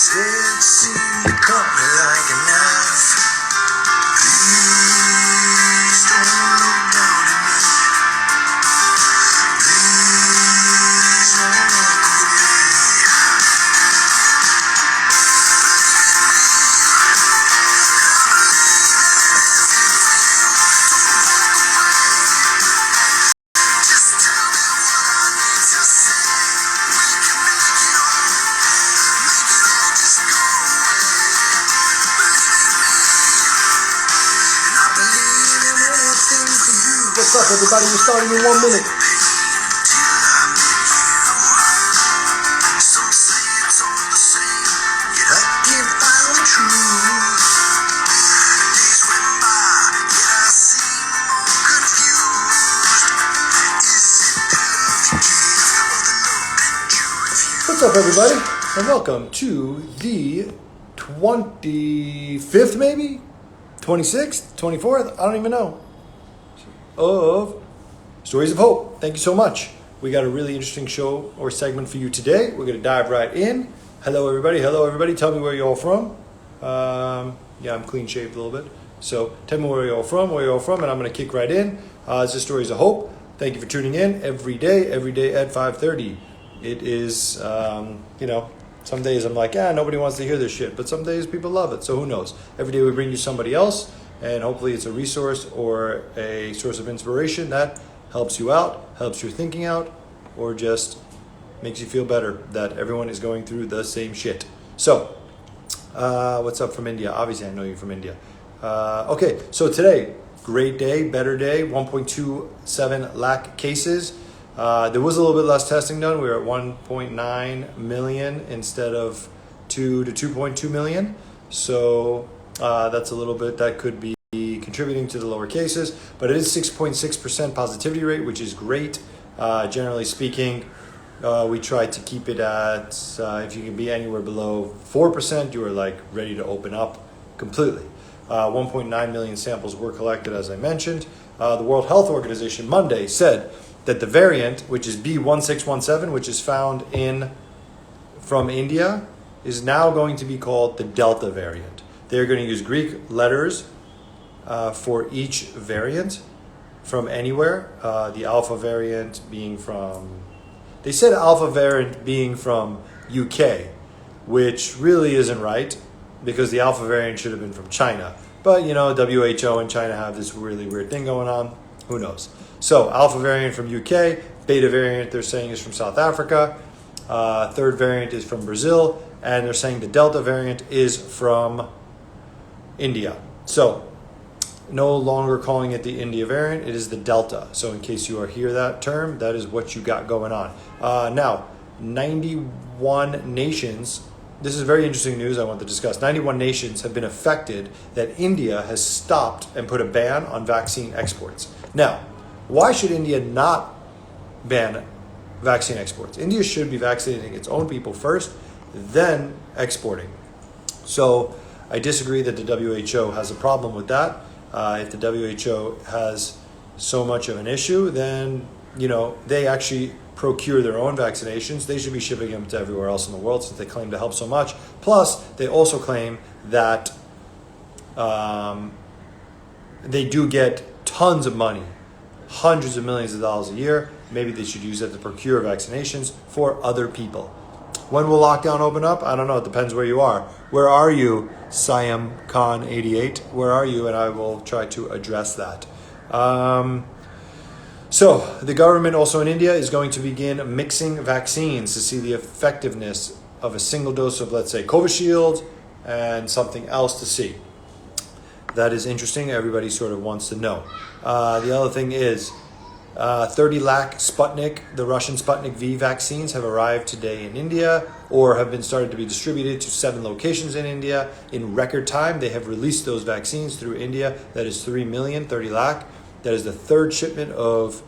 Vaccine caught me like a knife. Please don't look down at me. Please don't walk away. Just tell me what I need to say. We can make it all. Make it all just go away. Believe me. And I believe in anything for you. What's up, everybody? We're starting in 1 minute. Till I make you. Some say it's all the same, yet I can't find the truth. Days went by, yet I seem more confused. Is it the love you give, or the love that you refuse? What's up, everybody? And welcome to the 25th, maybe? 26th? 24th? I don't even know. Of Stories of Hope. Thank you so much. We got a really interesting show or segment for you today. We're going to dive right in. Hello, everybody. Hello, everybody. Tell me where you're all from. Yeah, I'm clean shaved a little bit. So tell me where you're all from, and I'm going to kick right in. It's the Stories of Hope. Thank you for tuning in every day at 5:30. It is, some days I'm like, nobody wants to hear this shit. But some days people love it, so who knows? Every day we bring you somebody else, and hopefully it's a resource or a source of inspiration that helps you out, helps your thinking out, or just makes you feel better that everyone is going through the same shit. So, what's up from India? Obviously, I know you're from India. Okay, so today, great day, better day, 1.27 lakh cases. There was a little bit less testing done. We were at 1.9 million instead of 2 to 2.2 million. So that's a little bit that could be contributing to the lower cases. But it is 6.6% positivity rate, which is great. Generally speaking, we try to keep it at, if you can be anywhere below 4%, you are like ready to open up completely. 1.9 million samples were collected, as I mentioned. The World Health Organization Monday said that the variant, which is B1617, which is found from India, is now going to be called the Delta variant. They're going to use Greek letters for each variant from anywhere. The Alpha variant being from, they said Alpha variant being from UK, which really isn't right because the Alpha variant should have been from China. But, WHO and China have this really weird thing going on. Who knows? So, Alpha variant from UK, Beta variant they're saying is from South Africa, third variant is from Brazil, and they're saying the Delta variant is from India. So, no longer calling it the India variant, it is the Delta. So, in case you hear that term, that is what you got going on. Now, 91 nations, this is very interesting news I want to discuss. 91 nations have been affected that India has stopped and put a ban on vaccine exports. Now, why should India not ban vaccine exports? India should be vaccinating its own people first, then exporting. So I disagree that the WHO has a problem with that. If the WHO has so much of an issue, then, they actually procure their own vaccinations. They should be shipping them to everywhere else in the world since they claim to help so much. Plus, they also claim that they do get tons of money, hundreds of millions of dollars a year. Maybe they should use that to procure vaccinations for other people. When will lockdown open up? I don't know. It depends where you are. Where are you, Siam Khan 88? Where are you? And I will try to address that. So the government also in India is going to begin mixing vaccines to see the effectiveness of a single dose of, let's say, Covishield and something else to see. That is interesting. Everybody sort of wants to know. The other thing is 30 lakh Sputnik, the Russian Sputnik V vaccines have arrived today in India or have been started to be distributed to 7 locations in India. In record time, they have released those vaccines through India. That is 3 million, 30 lakh. That is the third shipment of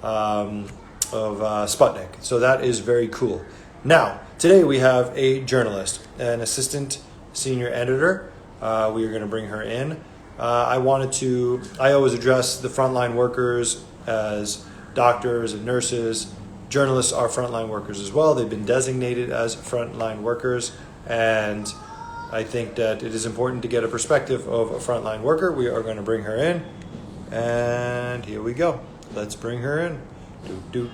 Sputnik. So that is very cool. Now, today we have a journalist, an assistant senior editor. We are going to bring her in. I always address the frontline workers as doctors and nurses. Journalists are frontline workers as well. They've been designated as frontline workers. And I think that it is important to get a perspective of a frontline worker. We are going to bring her in. And here we go. Let's bring her in. Do.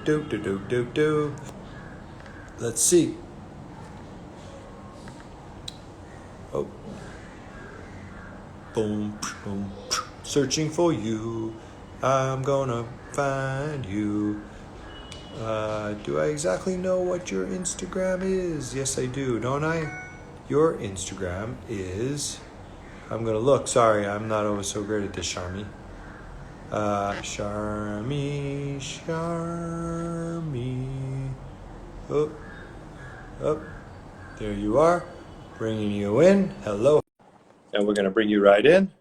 Let's see. Oh. Boom, boom. Searching for you. I'm gonna find you. Do I exactly know what your Instagram is? Yes, I do, don't I? Your Instagram is... I'm gonna look. Sorry, I'm not always so great at this, Sharmi. Sharmi. Oh. There you are. Bringing you in. Hello. And we're gonna bring you right in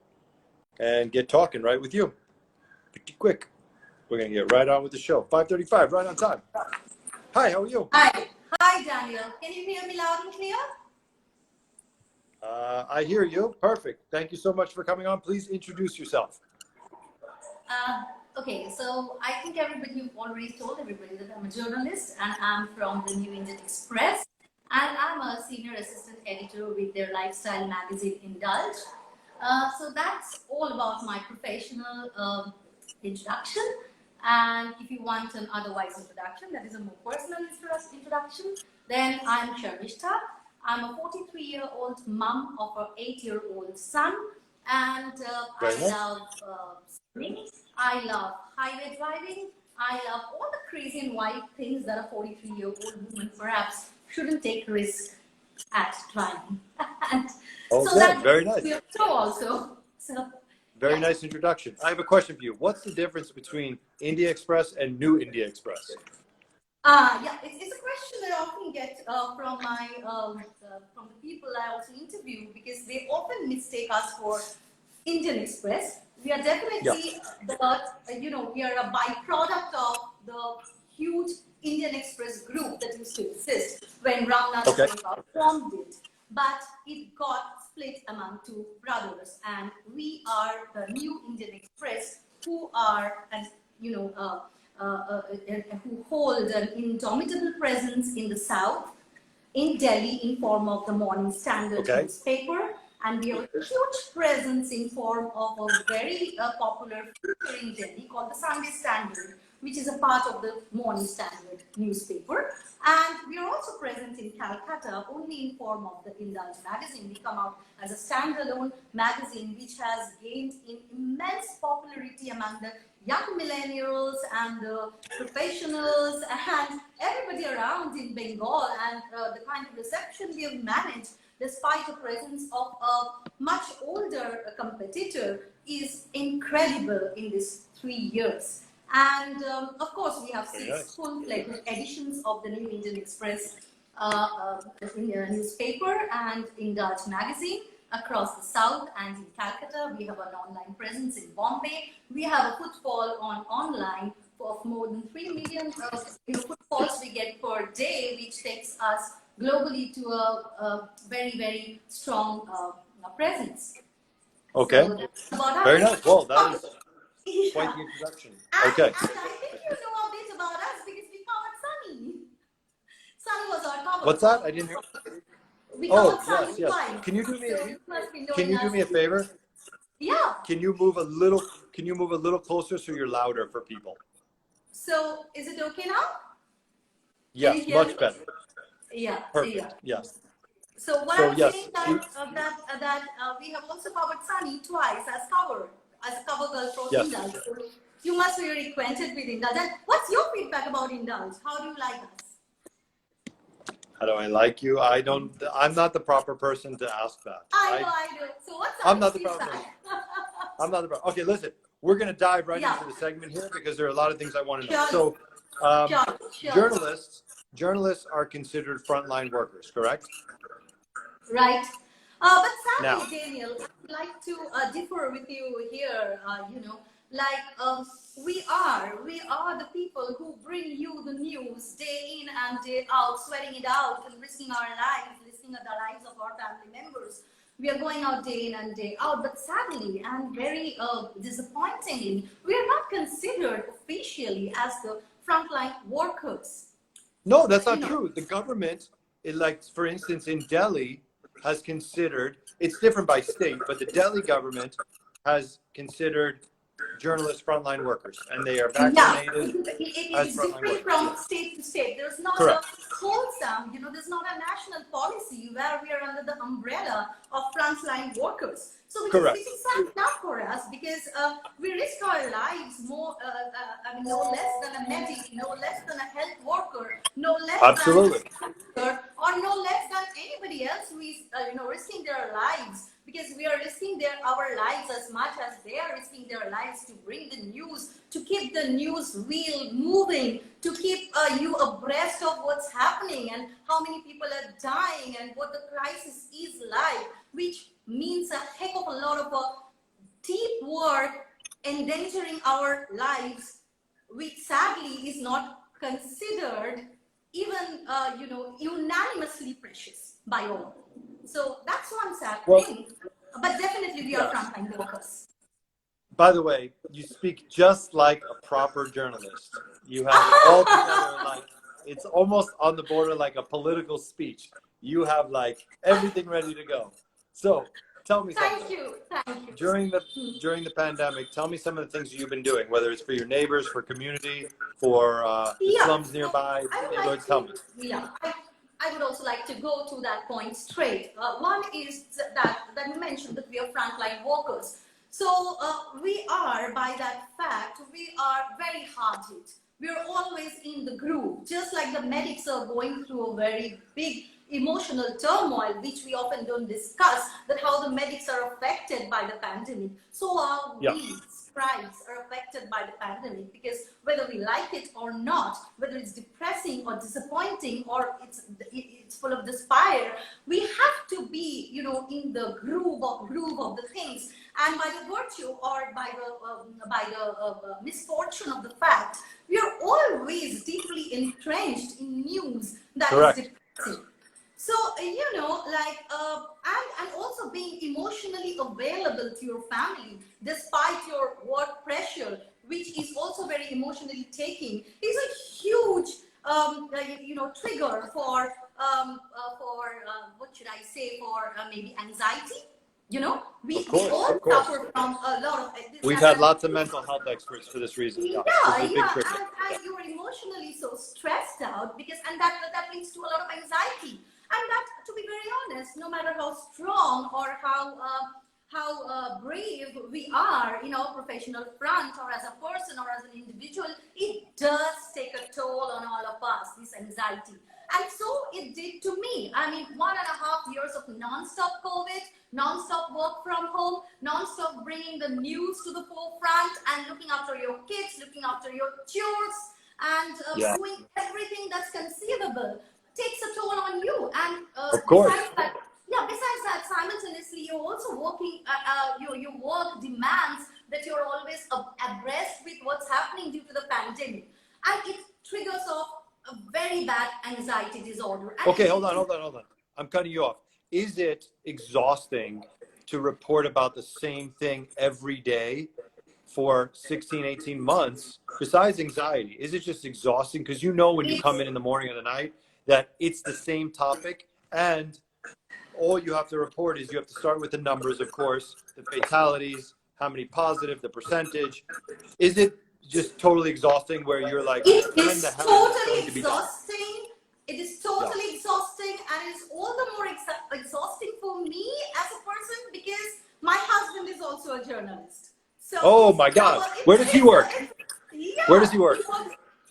and get talking right with you. Pretty quick. We're gonna get right on with the show. 5:35, right on time. Hi, how are you? Hi, Daniel. Can you hear me loud and clear? I hear you. Perfect. Thank you so much for coming on. Please introduce yourself. Okay, so I think you've already told everybody that I'm a journalist and I'm from the New Indian Express, and I'm a senior assistant editor with their lifestyle magazine Indulge. So that's all about my professional introduction. And if you want an otherwise introduction, that is a more personal introduction, then I'm Sharmistha. I'm a 43-year-old mom of an 8-year-old son, and I love swimming. I love highway driving. I love all the crazy and wild things that a 43-year-old woman perhaps shouldn't take risk at trying. And so that very nice. your show also. So very nice introduction. I have a question for you. What's the difference between India Express and New India Express? It's a question that I often get from my from the people I also interview, because they often mistake us for Indian Express. We are definitely we are a byproduct of the huge Indian Express group that used to exist when Ramnath formed it. But it got split among two brothers, and we are the New Indian Express, who are, who hold an indomitable presence in the south, in Delhi, in form of the Morning Standard newspaper, and we have a huge presence in form of a very popular paper in Delhi called the Sunday Standard, which is a part of the Morning Standard newspaper. And we are also present in Calcutta only in form of the Indulge magazine. We come out as a standalone magazine which has gained in immense popularity among the young millennials and the professionals and everybody around in Bengal, and the kind of reception we have managed despite the presence of a much older competitor is incredible in these 3 years. And of course, we have 6 full-fledged editions of the New Indian Express newspaper and Indulge magazine across the south and in Calcutta. We have an online presence in Bombay. We have a footfall on online of more than 3 million footfalls we get per day, which takes us globally to a very, very strong presence. Okay. So that's about very nice. Well, that is yeah. quite the introduction. And, okay. And I think you know a bit about us because we covered Sunny. Sunny was our cover. What's that? I didn't hear. We covered Sunny yes. twice. Can you do me? So can you do me a favor? Yeah. Can you move a little? Can you move a little closer so you're louder for people? So is it okay now? Yes, much better. Yeah. Perfect. Yeah. Yes. So what I'm saying that we have also covered Sunny twice as a cover girl for Indulge. So you must be very acquainted with Indulge. And what's your feedback about Indulge? How do you like us? How do I like you? I'm not the proper person to ask that. I know. So what's I'm not the proper person. I'm not the proper. Okay, listen. We're going to dive right into the segment here because there are a lot of things I want to know. So, journalists are considered frontline workers, correct? Right. But sadly, Daniel, I'd like to differ with you here. We are the people who bring you the news day in and day out, sweating it out and risking our lives, risking the lives of our family members. We are going out day in and day out, but sadly and very disappointingly, we are not considered officially as the frontline workers. No, that's not true. The government like, for instance, in Delhi has considered, it's different by state, but the Delhi government has considered journalists frontline workers, and they are Yeah, vaccinated it as is frontline different workers. from Yeah. state to state. There's not a Correct. wholesome, there's not a national policy where we are under the umbrella of frontline workers. So Correct. which is sad enough for us, because we risk our lives more, no less than a medic, no less than a health worker, no less Absolutely. than or no less than anybody else who is risking their lives, because we are risking our lives as much as they are risking their lives to bring the news, to keep the news wheel moving, to keep you abreast of what's happening and how many people are dying and what the crisis is like, which means a heck of a lot of deep work endangering our lives, which sadly is not considered even unanimously precious by all. So that's one sad thing. But definitely we are frontline workers. By the way, you speak just like a proper journalist. You have it all together, like it's almost on the border like a political speech. You have like everything ready to go. So tell me something. Thank you. During the pandemic, tell me some of the things you've been doing, whether it's for your neighbors, for community, for the slums nearby. Tell me. Yeah, I would also like to go to that point straight. One is that you mentioned that we are frontline workers. So we are, by that fact, we are very hard hit. We are always in the groove, just like the medics are going through a very big emotional turmoil, which we often don't discuss, that how the medics are affected by the pandemic. So our scribes are affected by the pandemic, because whether we like it or not, whether it's depressing or disappointing or it's full of despair, we have to be in the groove of the things. And by the virtue or by the misfortune of the fact, we are always deeply entrenched in news that is depressing. So, and also being emotionally available to your family despite your work pressure, which is also very emotionally taking, is a huge, trigger for what should I say, for maybe anxiety. We all suffer from a lot of this. We've had lots of mental health experts for this reason. Yeah, This is a big trigger. and you're emotionally so stressed out, and that leads to a lot of anxiety. And that, to be very honest, no matter how strong or how brave we are in our professional front, or as a person or as an individual, it does take a toll on all of us, this anxiety. And so it did to me. I mean, 1.5 years of non-stop COVID, non-stop work from home, non-stop bringing the news to the forefront and looking after your kids, looking after your chores, and doing everything that's conceivable takes a toll on you. And besides that, simultaneously, you're also working, your work demands that you're always abreast with what's happening due to the pandemic. And it triggers off a very bad anxiety disorder. And okay, hold on. I'm cutting you off. Is it exhausting to report about the same thing every day for 16, 18 months? Besides anxiety, is it just exhausting? Because when you come in the morning or the night, that it's the same topic, and all you have to report is you have to start with the numbers, of course, the fatalities, how many positive, the percentage. Is it just totally exhausting where you're like, it is totally exhausting. It is totally exhausting, and it's all the more exhausting for me as a person, because my husband is also a journalist. So, oh my God, where does he work? Where does he work?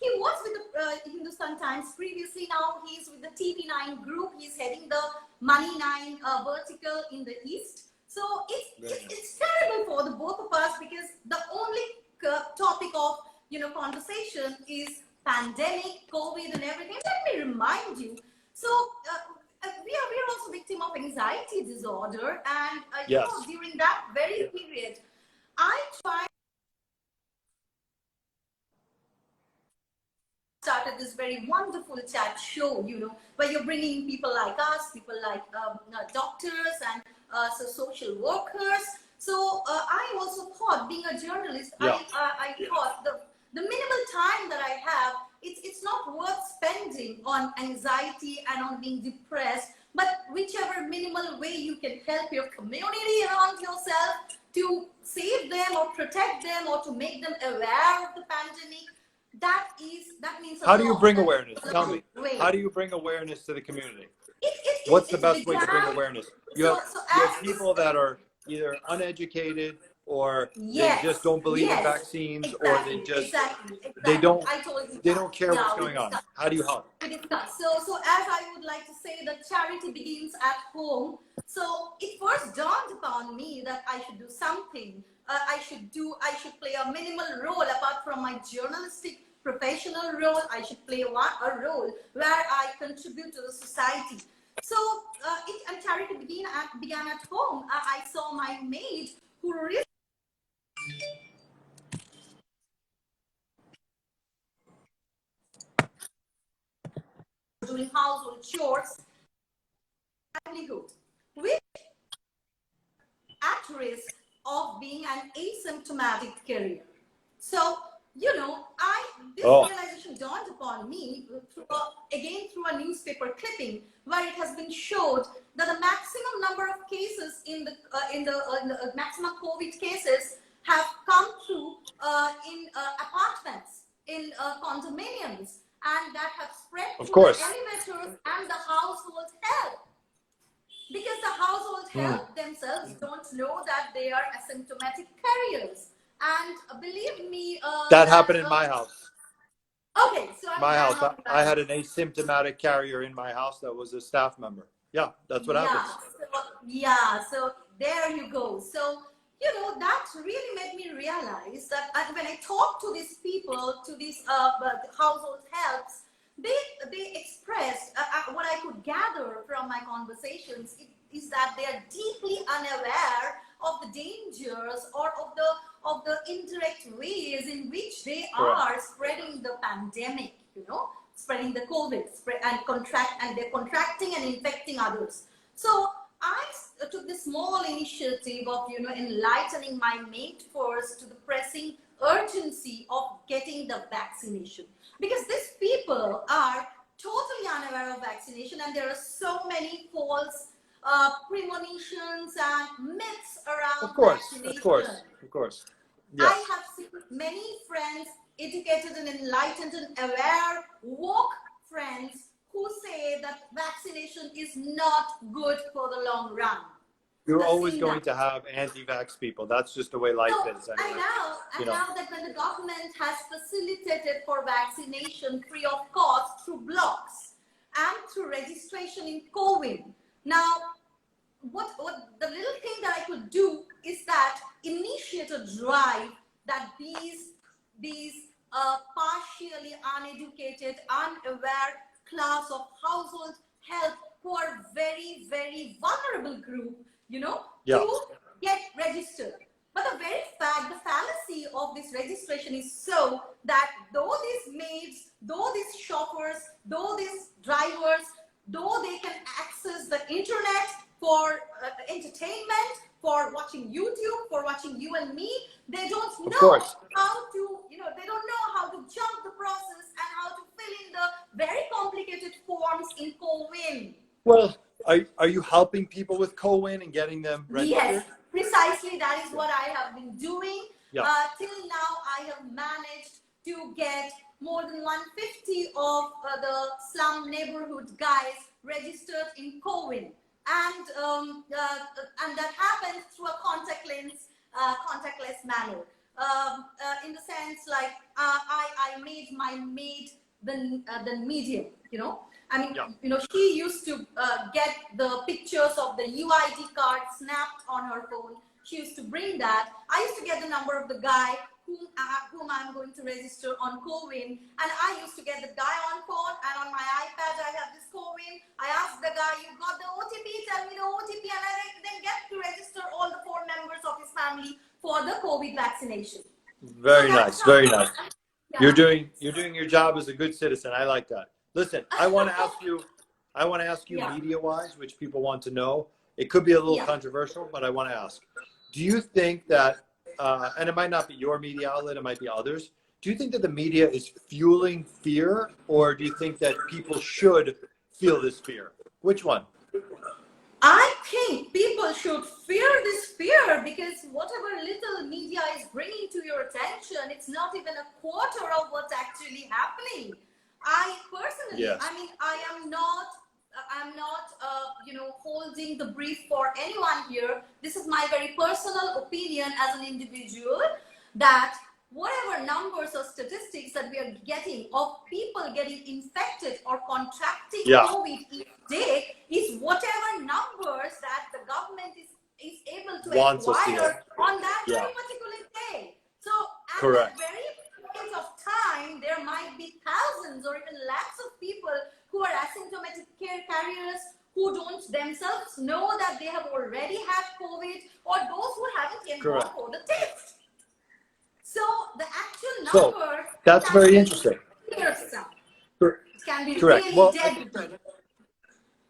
He was with the Hindustan Times previously. Now he's with the TV9 group. He's heading the Money 9 vertical in the East. So it's terrible for the both of us, because the only topic of conversation is pandemic, COVID, and everything. Let me remind you. So we are also victim of anxiety disorder, and during that very period, I started this very wonderful chat show, where you're bringing people like us, people like doctors and social workers. So I also thought, being a journalist, I thought the minimal time that I have, it's not worth spending depending on anxiety and on being depressed, but whichever minimal way you can help your community around yourself to save them or protect them or to make them aware of the pandemic, that means a How do you lot. bring That is awareness? a Tell long me. way. How do you bring awareness to the community? It, What's the it best way to bring began, awareness? You so have so you have as this, people that are either uneducated or they just yes, don't believe in yes, vaccines, or they exactly, just exactly, they exactly. don't I told you they that. don't care what's Yeah, we going on. discussed. How do you help? We discussed. So as I would like to say that charity begins at home. So it first dawned upon me that I should do something. I should play a minimal role apart from my journalistic professional role. I should play a role where I contribute to the society. So and charity began at home. I saw my maid who really doing household chores, livelihood, which at risk of being an asymptomatic carrier. So, this Oh, realization dawned upon me through a newspaper clipping where it has been showed that the maximum number of cases in the maximum COVID cases have come through in apartments, in condominiums, and that have spread of through the course. elevators and the household help. Because the household help themselves don't know that they are asymptomatic carriers. And believe me, That happened in my house. okay, so My I'm house. not I bad. had an asymptomatic carrier in my house that was a staff member. Yeah, that's what Yeah, happens. so there you go. So, that really made me realize that when I talk to these people, to these household helps, they expressed what I could gather from my conversations is that they are deeply unaware of the dangers or of the indirect ways in which they Correct. are spreading the pandemic, spreading the COVID, and they're contracting and infecting others. So I took the small initiative of enlightening my mate first to the pressing urgency of getting the vaccination, because these people are totally unaware of vaccination, and there are so many false premonitions and myths Of around course. Of course. vaccination. Of course. I Yes. have seen many friends, educated and enlightened and aware, woke friends who say that vaccination is not good for the long run. You're I've always seen going that. to have anti-vax people. That's just the way life So, is and anyway. now, You and know. now that when the government has facilitated for vaccination free of cost through blocks and through registration in CoWIN, now what the little thing that I could do is that initiate a drive that these partially uneducated, unaware class of household help who are very, very vulnerable group, Yeah. to get registered. But the very fact, the fallacy of this registration is so that though these maids, though these shoppers, though these drivers, though they can access the internet for entertainment, for watching YouTube, for watching you and me, they don't Of know course. how to, they don't know how to jump the process and how to fill in the very complicated forms in CoWIN. Well, are you helping people with CoWIN and getting them Yes, registered? precisely. That is what I have been doing. Yeah. Till now, I have managed to get more than 150 of the slum neighborhood guys registered in CoWIN, and that happens through a contactless manner. In the sense, like I made my maid the medium, I mean, Yeah. she used to get the pictures of the UID card snapped on her phone. She used to bring that. I used to get the number of the guy whom I'm going to register on CoWIN, and I used to get the guy on phone, and on my iPad I have this CoWIN. I asked the guy, "You got the OTP? Tell me the OTP," and I then get to register all the 4 members of his family for the COVID vaccination. Very So nice. Very nice. yeah. You're doing your job as a good citizen. I like that. Listen, I want to ask you Yeah. media-wise, which people want to know. It could be a little Yeah. controversial, but I want to ask. Do you think that, and it might not be your media outlet, it might be others, do you think that the media is fueling fear, or do you think that people should feel this fear? Which one? I think people should fear this fear, because whatever little media is bringing to your attention, it's not even a quarter of what's actually happening. I personally, Yes. I mean, I'm not, holding the brief for anyone here. This is my very personal opinion as an individual, that whatever numbers or statistics that we are getting of people getting infected or contracting COVID each day is whatever numbers that the government is able to acquire on that very particular day. So at that very point of time, there might be thousands or even lakhs of people who are asymptomatic carriers, who don't themselves know that they have already had COVID, or those who haven't yet gone for the test. So the actual number, that's very interesting. It can be Correct. really Well, deadly.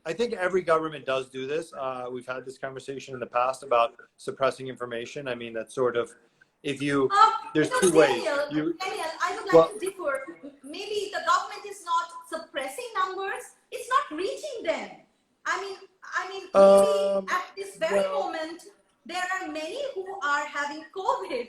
I think every government does do this. We've had this conversation in the past about suppressing information. I mean, that's sort of, if you, there's two ways. Daniel, I would like to differ. Maybe the government is not suppressing numbers; it's not reaching them. I mean, maybe at this very moment, there are many who are having COVID.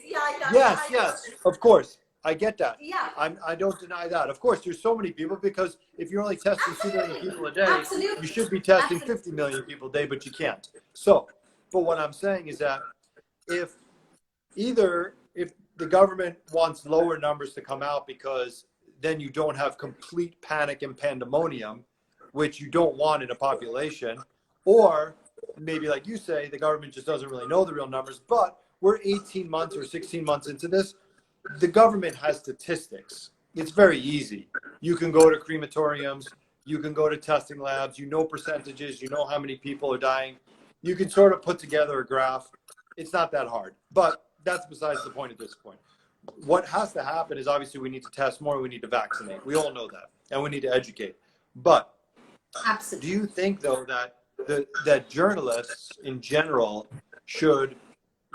Yes, of course. I get that. Yeah. I don't deny that. Of course, there's so many people, because if you're only testing 2 million people a day, you should be testing 50 million people a day, but you can't. So, but what I'm saying is that if the government wants lower numbers to come out, because then you don't have complete panic and pandemonium, which you don't want in a population, or maybe like you say, the government just doesn't really know the real numbers, but we're 18 months or 16 months into this. The government has statistics. It's very easy. You can go to crematoriums, you can go to testing labs, you know percentages, you know how many people are dying. You can sort of put together a graph. It's not that hard, but that's besides the point at this point. What has to happen is, obviously we need to test more, we need to vaccinate. We all know that, and we need to educate. But do you think, though, that journalists in general should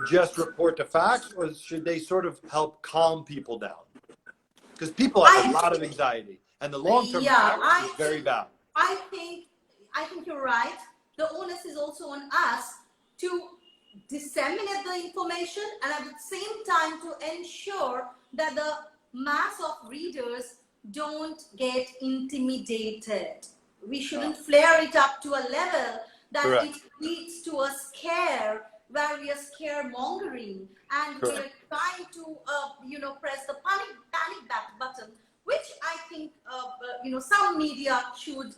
just report the facts, or should they sort of help calm people down? Because people have a lot of anxiety, and the long-term effect is very bad. I think you're right. The onus is also on us to disseminate the information, and at the same time to ensure that the mass of readers don't get intimidated. We shouldn't flare it up to a level that it leads to a scare, where we are scaremongering, and we are trying to press the panic button, which I think some media should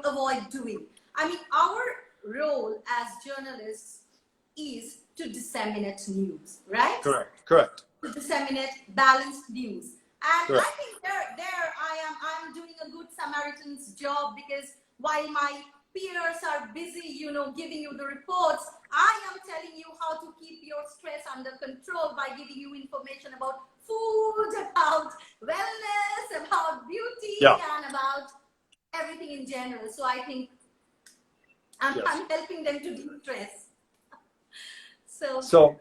avoid doing. I mean, our role as journalists is to disseminate news, right? Correct. To disseminate balanced news. And I think there I'm doing a good Samaritan's job, because while my peers are busy, giving you the reports, I am telling you how to keep your stress under control by giving you information about food, about wellness, about beauty, and about everything in general. So I think I'm helping them to de-stress. So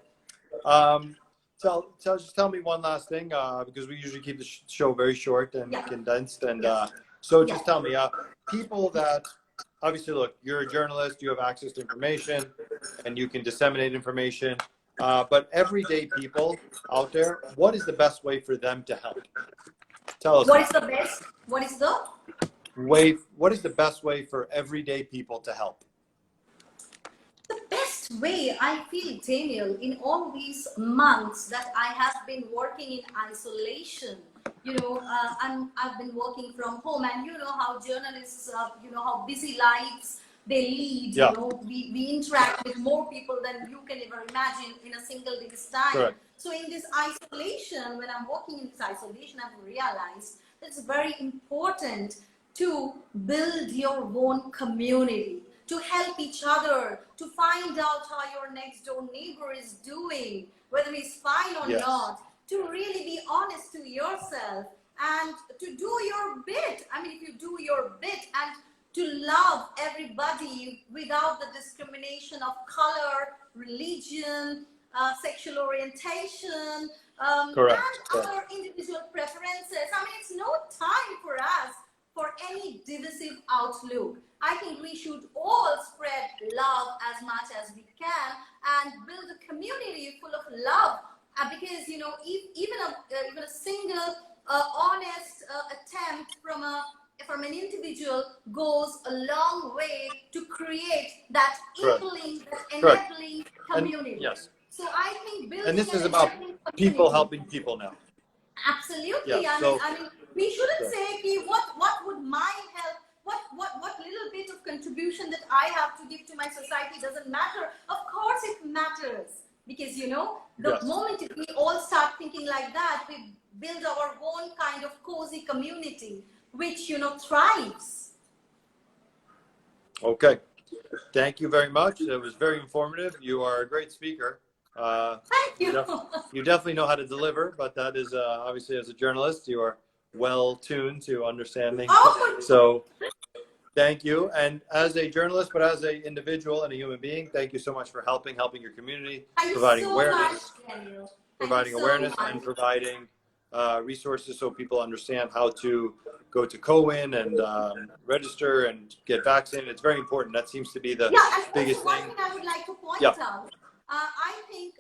just tell me one last thing, because we usually keep the show very short and condensed. And so just tell me, people that, obviously, look, you're a journalist, you have access to information, and you can disseminate information. But everyday people out there, what is the best way for them to help? Tell us. What is the best way for everyday people to help? The best way, I feel, Daniel, in all these months that I have been working in isolation, I've been working from home, and you know how journalists, how busy lives they lead. We interact with more people than you can ever imagine in a single day's time. So in this isolation, when I'm working in this isolation, I've realized that it's very important to build your own community, to help each other, to find out how your next door neighbor is doing, whether he's fine or not, to really be honest to yourself and to do your bit. I mean, if you do your bit, and to love everybody without the discrimination of color, religion, sexual orientation, Correct. and other individual preferences. I mean, it's no time for us for any divisive outlook. I think we should all spread love as much as we can and build a community full of love. Because you know, even a single honest attempt from an individual goes a long way to create that enabling community. And, yes. So I think building and this an is about people helping people now. Absolutely. Yeah, I mean, we shouldn't say what would my help, what little bit of contribution that I have to give to my society doesn't matter. Of course it matters, because you know, the moment we all start thinking like that, we build our own kind of cozy community, which, you know, thrives. Okay. Thank you very much. It was very informative. You are a great speaker. Thank you. You definitely know how to deliver, but that is obviously, as a journalist, you are well tuned to understanding. So thank you. And as a journalist, but as an individual and a human being, thank you so much for helping your community, providing awareness, and providing resources so people understand how to go to co-win and register and get vaccinated. It's very important. That seems to be the biggest one thing. One thing I would like to point out. I think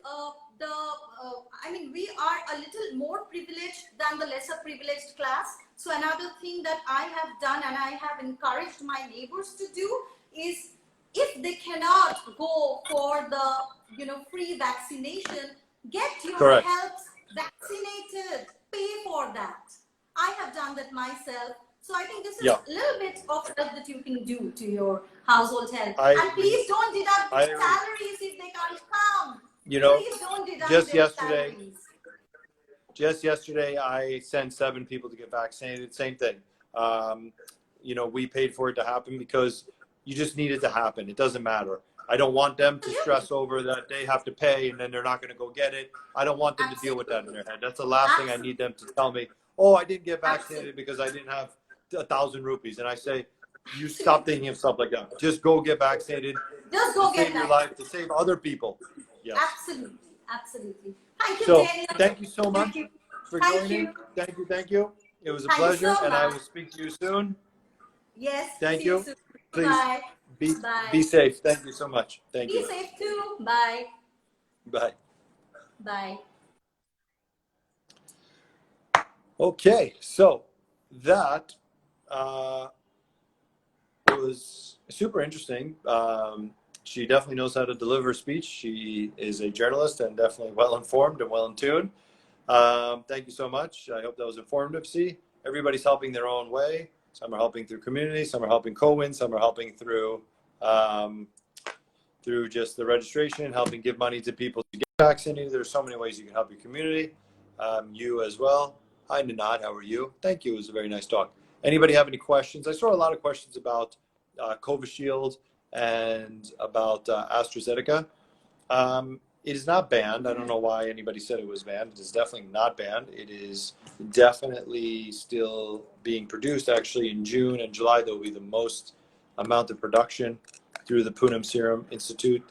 I mean, we are a little more privileged than the lesser privileged class. So another thing that I have done and I have encouraged my neighbors to do is, if they cannot go for the, you know, free vaccination, get your helps vaccinated, pay for that. I have done that myself. So I think this is a little bit of help that you can do to your household health. And please don't deduct their salaries if they can't come. You know, please don't deduct their salaries. Just yesterday, I sent 7 people to get vaccinated. Same thing. You know, we paid for it to happen because you just need it to happen. It doesn't matter. I don't want them to stress over that they have to pay and then they're not going to go get it. I don't want them to deal with that in their head. That's the last thing I need them to tell me. Oh, I didn't get vaccinated because I didn't have 1,000 rupees. And I say, you stop thinking of stuff like that. Just go get vaccinated. Just go get save your life, to save other people. Yes. Absolutely. Absolutely. Thank you, so, Daniel. Thank you so much for joining. Thank you. It was a pleasure, and I will speak to you soon. Yes. Thank you. Soon. Please Bye. be safe. Thank you so much. Thank you. Be safe too. Bye. Bye. Bye. Okay, so that was super interesting. She definitely knows how to deliver speech. She is a journalist and definitely well-informed and well-in-tune. Thank you so much. I hope that was informative. See, everybody's helping their own way. Some are helping through community, some are helping co-win, some are helping through just the registration, helping give money to people to get vaccinated. There's so many ways you can help your community. You as well. Hi, Ninad. How are you? Thank you. It was a very nice talk. Anybody have any questions? I saw a lot of questions about Covishield and about AstraZeneca. It is not banned. I don't know why anybody said it was banned. It is definitely not banned. It is definitely still being produced. Actually, in June and July, there will be the most amount of production through the Pune Serum Institute,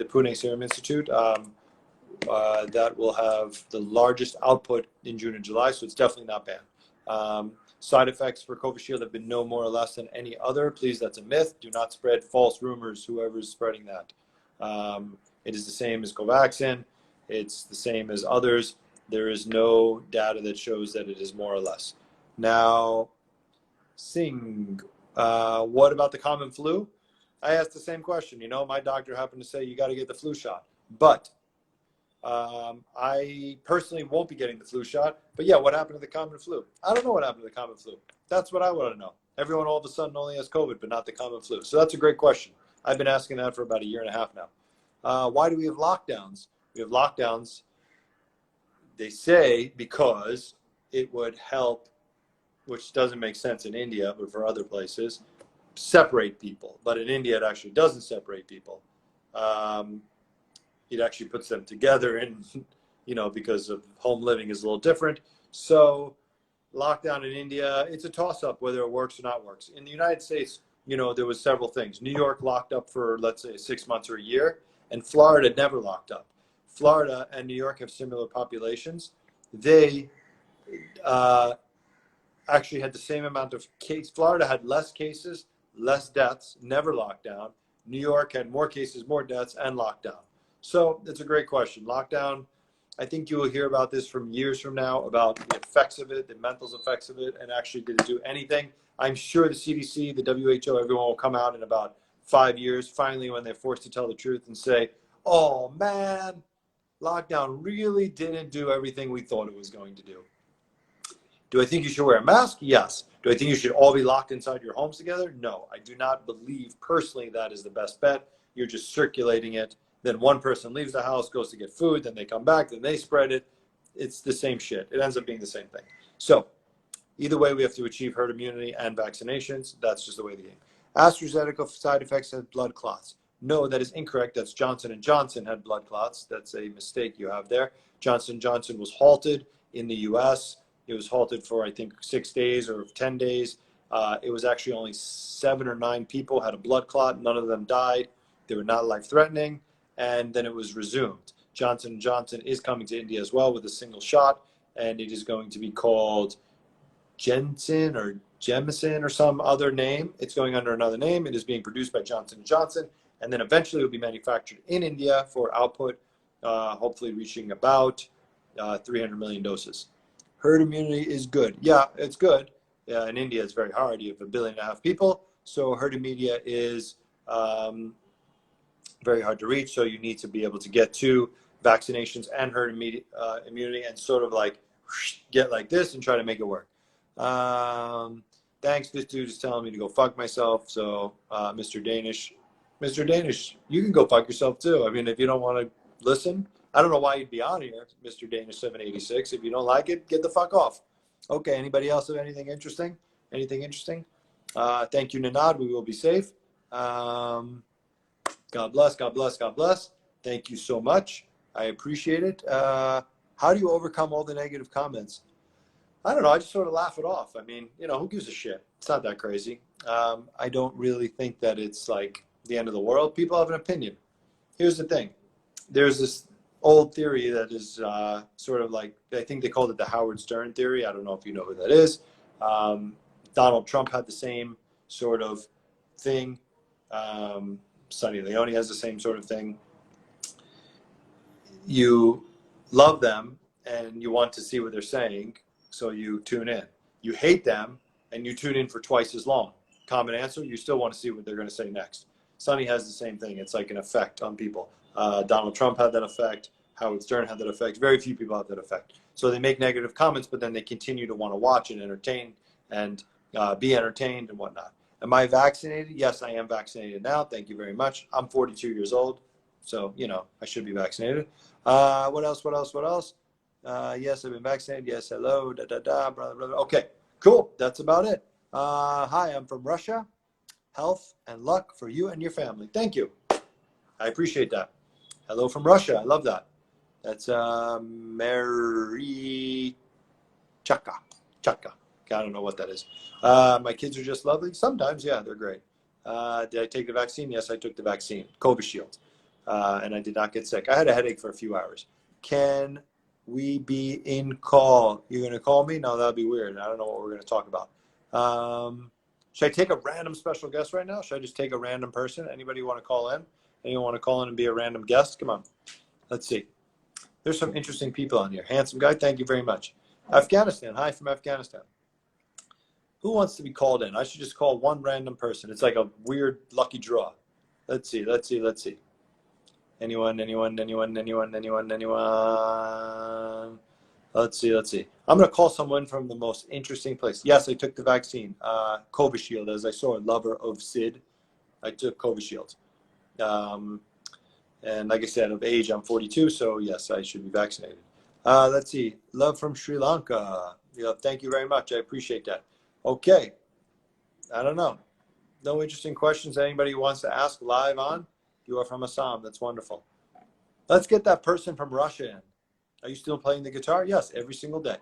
that will have the largest output in June and July, so it's definitely not banned. Side effects for Covishield have been no more or less than any other. Please, that's a myth. Do not spread false rumors, whoever's spreading that. It is the same as Covaxin. It's the same as others. There is no data that shows that it is more or less. Now, Singh, what about the common flu? I asked the same question. You know, my doctor happened to say you got to get the flu shot. But I personally won't be getting the flu shot. But yeah, what happened to the common flu? I don't know what happened to the common flu. That's what I want to know. Everyone all of a sudden only has COVID, but not the common flu. So that's a great question. I've been asking that for about 1.5 years now. Why do we have lockdowns? We have lockdowns, they say, because it would help, which doesn't make sense in India, but for other places, separate people. But in India, it actually doesn't separate people. It actually puts them together, and because of home living is a little different. So lockdown in India, it's a toss-up whether it works or not works. In the United States, there was several things. New York locked up for, let's say, 6 months or a year, and Florida never locked up. Florida and New York have similar populations. They actually had the same amount of cases. Florida had less cases, less deaths, never locked down. New York had more cases, more deaths, and lockdown. So it's a great question. Lockdown, I think you will hear about this from years from now, about the effects of it, the mental effects of it, and actually did it do anything. I'm sure the CDC, the WHO, everyone will come out in about 5 years, finally, when they're forced to tell the truth and say, oh man, lockdown really didn't do everything we thought it was going to do. Do I think you should wear a mask? Yes. Do I think you should all be locked inside your homes together? No. I do not believe personally that is the best bet. You're just circulating it. Then one person leaves the house, goes to get food, then they come back, then they spread it. It's the same shit. It ends up being the same thing. So either way, we have to achieve herd immunity and vaccinations. That's just the way of the game. AstraZeneca side effects had blood clots. No, that is incorrect. That's Johnson & Johnson had blood clots. That's a mistake you have there. Johnson & Johnson was halted in the U.S. It was halted for, I think, 6 days or 10 days. It was actually only 7 or 9 people had a blood clot. None of them died. They were not life-threatening. And then it was resumed. Johnson & Johnson is coming to India as well with a single shot, and it is going to be called Jensen or Jemison or some other name. It's going under another name. It is being produced by Johnson & Johnson, and then eventually it will be manufactured in India for output, hopefully reaching about 300 million doses. Herd immunity is good. Yeah, it's good. In India, it's very hard. You have 1.5 billion people, so herd immunity is very hard to reach. So you need to be able to get to vaccinations and herd immunity and sort of like get like this and try to make it work. Thanks, this dude is telling me to go fuck myself. So Mr. Danish, you can go fuck yourself too. I mean, if you don't want to listen, I don't know why you'd be on here, Mr. Danish 786. If you don't like it, get the fuck off. Okay, anybody else have anything interesting? Thank you, Nanad. We will be safe. God bless, God bless, God bless. Thank you so much. I appreciate it. How do you overcome all the negative comments? I don't know. I just sort of laugh it off. I mean, who gives a shit? It's not that crazy. I don't really think that it's like the end of the world. People have an opinion. Here's the thing. There's this old theory that is sort of like, I think they called it the Howard Stern theory. I don't know if you know who that is. Donald Trump had the same sort of thing. Sonny Leone has the same sort of thing. You love them and you want to see what they're saying, so you tune in. You hate them and you tune in for twice as long. Common answer, you still want to see what they're going to say next. Sonny has the same thing. It's like an effect on people. Donald Trump had that effect. Howard Stern had that effect. Very few people have that effect. So they make negative comments, but then they continue to want to watch and entertain and be entertained and whatnot. Am I vaccinated? Yes, I am vaccinated now. Thank you very much. I'm 42 years old, so, I should be vaccinated. What else? Yes, I've been vaccinated. Yes, hello, brother. Okay, cool. That's about it. Hi, I'm from Russia. Health and luck for you and your family. Thank you. I appreciate that. Hello from Russia. I love that. That's Mary Chaka. I don't know what that is. My kids are just lovely. Sometimes, yeah, they're great. Did I take the vaccine? Yes, I took the vaccine, Covishield, and I did not get sick. I had a headache for a few hours. Can we be in call? You're going to call me? No, that'd be weird. I don't know what we're going to talk about. Should I take a random special guest right now? Should I just take a random person? Anybody want to call in? Anyone want to call in and be a random guest? Come on. Let's see. There's some interesting people on here. Handsome guy, thank you very much. Afghanistan. Hi from Afghanistan. Who wants to be called in? I should just call one random person. It's like a weird lucky draw. Let's see. Anyone? Let's see. I'm going to call someone from the most interesting place. Yes, I took the vaccine. Covishield, as I saw, lover of Sid. I took Covishield. And like I said, of age, I'm 42, so yes, I should be vaccinated. Let's see. Love from Sri Lanka. Yeah, thank you very much. I appreciate that. Okay. I don't know. No interesting questions anybody wants to ask live on? You are from Assam. That's wonderful. Let's get that person from Russia in. Are you still playing the guitar? Yes, every single day.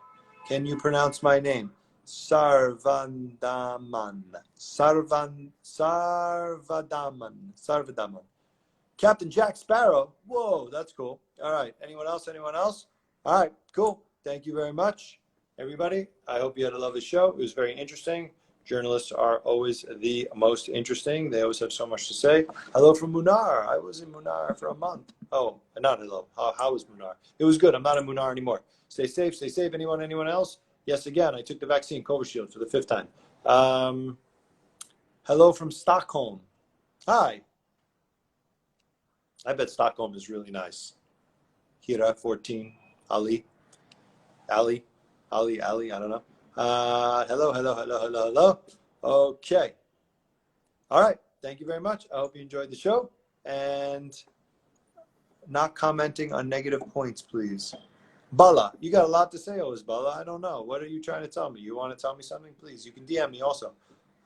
Can you pronounce my name? Sarvadaman. Sarvadaman. Captain Jack Sparrow. Whoa, that's cool. All right. Anyone else? Anyone else? All right. Cool. Thank you very much, everybody. I hope you had a lovely show. It was very interesting. Journalists are always the most interesting. They always have so much to say. Hello from Munar. I was in Munar for a month. Oh, not hello. How was Munar? It was good. I'm not in Munar anymore. Stay safe. Stay safe. Anyone else? Yes, again, I took the vaccine, Covishield, for the 5th time. Hello from Stockholm. Hi. I bet Stockholm is really nice. Hira 14, Ali, I don't know. Hello. Okay. All right. Thank you very much. I hope you enjoyed the show. And not commenting on negative points, please. Bala, you got a lot to say, Bala. I don't know. What are you trying to tell me? You want to tell me something? Please, you can DM me also.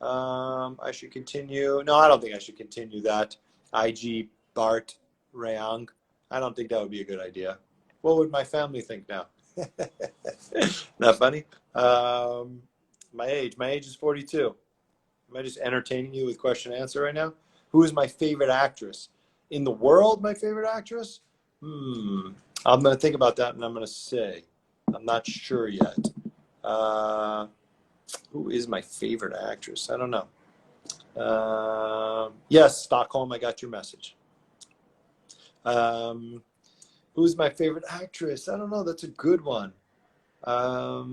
I should continue. No, I don't think I should continue that. IG Bart Rayang. I don't think that would be a good idea. What would my family think now? Not funny. My age is 42. Am I just entertaining you with question and answer right now? Who is my favorite actress? In the world, my favorite actress? I'm going to think about that and I'm going to say. I'm not sure yet. Who is my favorite actress? I don't know. Yes, Stockholm, I got your message. Who's my favorite actress? I don't know. That's a good one. I'll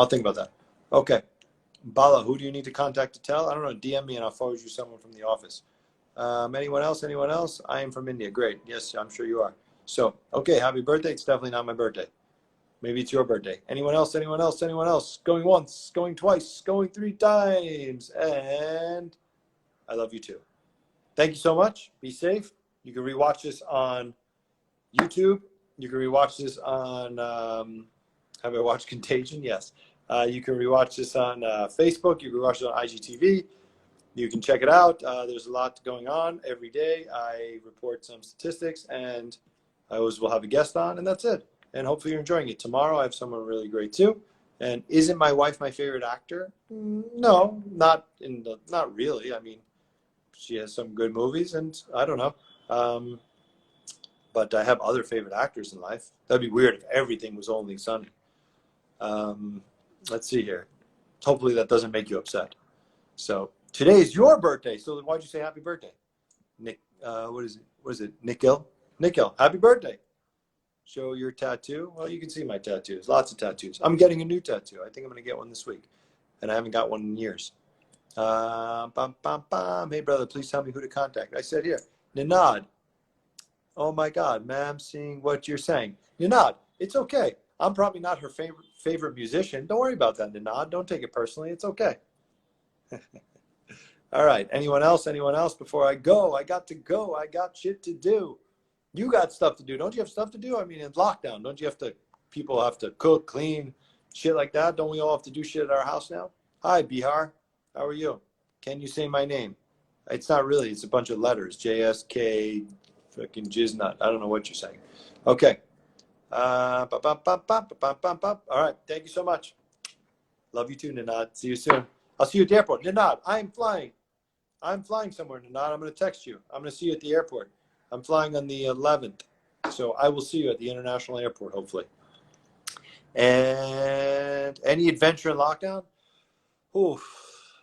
think about that. Okay. Bala, who do you need to contact to tell? I don't know. DM me and I'll forward you someone from the office. Anyone else? I am from India. Great. Yes, I'm sure you are. So, okay. Happy birthday. It's definitely not my birthday. Maybe it's your birthday. Anyone else? Going once, going twice, going 3 times. And I love you too. Thank you so much. Be safe. You can rewatch this on YouTube. You can rewatch this on, have I watched Contagion? Yes. You can rewatch this on Facebook. You can watch it on IGTV. You can check it out. There's a lot going on every day. I report some statistics, and I always will have a guest on, and that's it. And hopefully you're enjoying it. Tomorrow I have someone really great too. And isn't my wife my favorite actor? No, not really. I mean, she has some good movies, and I don't know. But I have other favorite actors in life. That'd be weird if everything was only Sunny. Let's see here. Hopefully that doesn't make you upset. So today is your birthday. So why'd you say happy birthday? Nick, what is it? Nikhil, happy birthday. Show your tattoo. Well, you can see my tattoos. Lots of tattoos. I'm getting a new tattoo. I think I'm going to get one this week. And I haven't got one in years. Hey, brother, please tell me who to contact. I said here, Ninad. Oh, my God, ma'am, seeing what you're saying. Ninad, it's okay. I'm probably not her favorite musician. Don't worry about that, Ninad. Don't take it personally. It's okay. All right. Anyone else? Before I go, I got to go. I got shit to do. You got stuff to do. Don't you have stuff to do? I mean, in lockdown, don't you have to, people have to cook, clean, shit like that? Don't we all have to do shit at our house now? Hi, Bihar. How are you? Can you say my name? It's not really. It's a bunch of letters. JSK, fucking Jiznut. I don't know what you're saying. Okay. All right. Thank you so much. Love you too, Ninad. See you soon. I'll see you at the airport. Ninad, I'm flying somewhere, Ninad. I'm going to text you. I'm going to see you at the airport. I'm flying on the 11th. So I will see you at the international airport, hopefully. And any adventure in lockdown? Oof,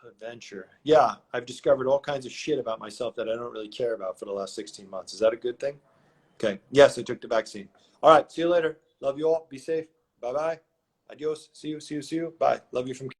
adventure. Yeah, I've discovered all kinds of shit about myself that I don't really care about for the last 16 months. Is that a good thing? Okay. Yes, I took the vaccine. All right. See you later. Love you all. Be safe. Bye-bye. Adios. See you. Bye. Love you from